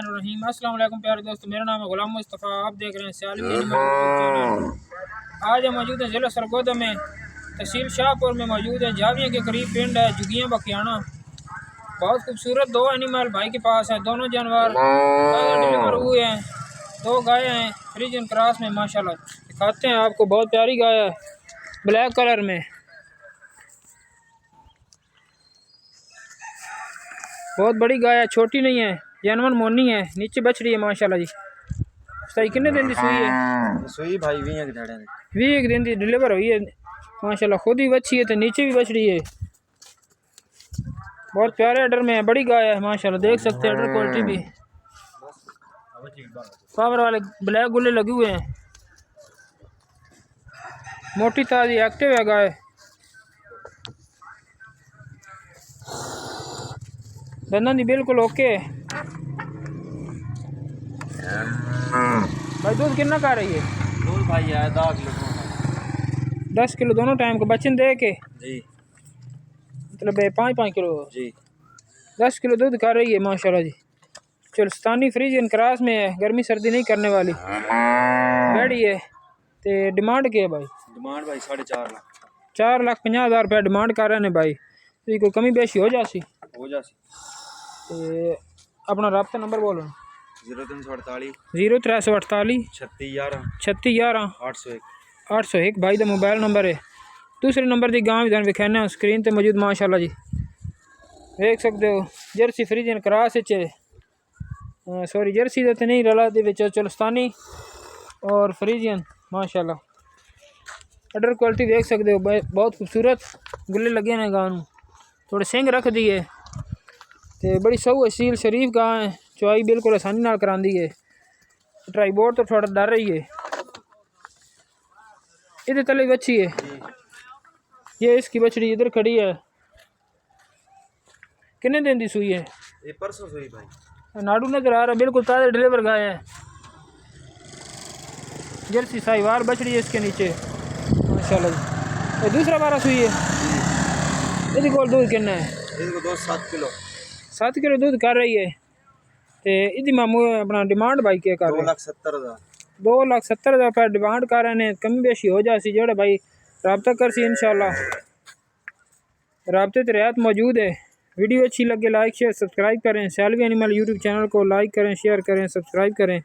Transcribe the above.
बिस्मिल्लाहिर्रहमानिर्रहीम। अस्सलाम वालेकुम प्यारे दोस्तों, मेरा नाम है गुलाम मुस्तफ़ा। आप देख रहे हैं सियालवी एनिमल चैनल। आज हम मौजूद हैं जिला सरगोदा में, तहसील शाहपुर में मौजूद है। जाविया के करीब पिंड है जुगियाँ बखियाना। बहुत खूबसूरत दो एनिमल भाई के पास है। दोनों जानवर डिलीवर हुए हैं। दो गाय हैं फ्रीजियन क्रॉस में, माशाल्लाह। दिखाते हैं आपको, बहुत प्यारी गाय है ब्लैक कलर में, बहुत बड़ी गाय है, छोटी नहीं है, जानवर मोनी है। नीचे बछड़ी है माशाल्लाह जी। सही कितने दिन की सुई है? सुई भाई 20 दिन की डिलीवर हुई है माशाल्लाह। खुद ही बच्ची है तो नीचे भी बछड़ी है। बहुत प्यारे ऑर्डर में है, बड़ी गाय है माशाल्लाह। देख सकते हैं ऑर्डर क्वालिटी भी, पावर वाले ब्लैक गुल्ले लगे हुए हैं। मोटी ताजी एक्टिव है गाय। दंदन जी बिल्कुल ओके। भाई दूध कितना का रही है? दूध भाई है 10 किलो दोनों टाइम को बच्चन दे के जी, मतलब 5-5 किलो जी। 10 किलो दूध कर रही है माशाल्लाह जी। चुलस्तानी फ्रीजियन क्रॉस में है, गर्मी सर्दी नहीं करने वाली बैठी है। तो डिमांड क्या है भाई? डिमांड भाई 4.5 लाख। 4,50,000 रुपया डिमांड कर रहे हैं भाई। तो कोई कमी बेशी हो जासी? हो जासी। तो अपना रब्ता नंबर बोलो। 0348 0348 3611 3611 801 801 भाई का मोबाइल नंबर है। दूसरे नंबर की गांव भी विखाने स्क्रीन पर मौजूद माशाल्लाह जी। देख सकते हो Jersey Friesian cross sorry Jersey तो नहीं रला चुलस्तानी और फ्रीजियन माशाल्लाह। ऑर्डर क्वालिटी देख सकते हो, बहुत खूबसूरत गुल्ले लगे हैं गांव में। थोड़े सिंग रख दिए तो बड़ी सऊ सील शरीफ गां है। चुआई बिल्कुल आसानी नाल करांदी है। ट्राईबोर्ड तो थोड़ा डर रही है। इधर तले बच्ची है, ये इसकी बछड़ी इधर खड़ी है। कितने दिन की सुई है? ये परसों सुई भाई। नाड़ू नजर आ रहा, बिल्कुल ताज़ा डिलीवर गाय है। जर्सी साहिवाल बछड़ी है इसके नीचे माशाल्लाह जी। ये दूसरा बारह सुई है। इसके कोल दूध कितना है? इसको 7 किलो 7 किलो दूध कर रही है। तो इसकी मामू अपना डिमांड भाई क्या कर रहे हैं? 2,70,000 2,70,000 रुपया डिमांड कर रहे हैं। कमी बेशी हो जासी जोड़े भाई रब्ता कर सी इंशाल्लाह। रब्ते तो रियायत मौजूद है। वीडियो अच्छी लगे लाइक शेयर सब्सक्राइब करें। सियालवी एनिमल यूट्यूब चैनल को लाइक करें, शेयर करें, सब्सक्राइब करें।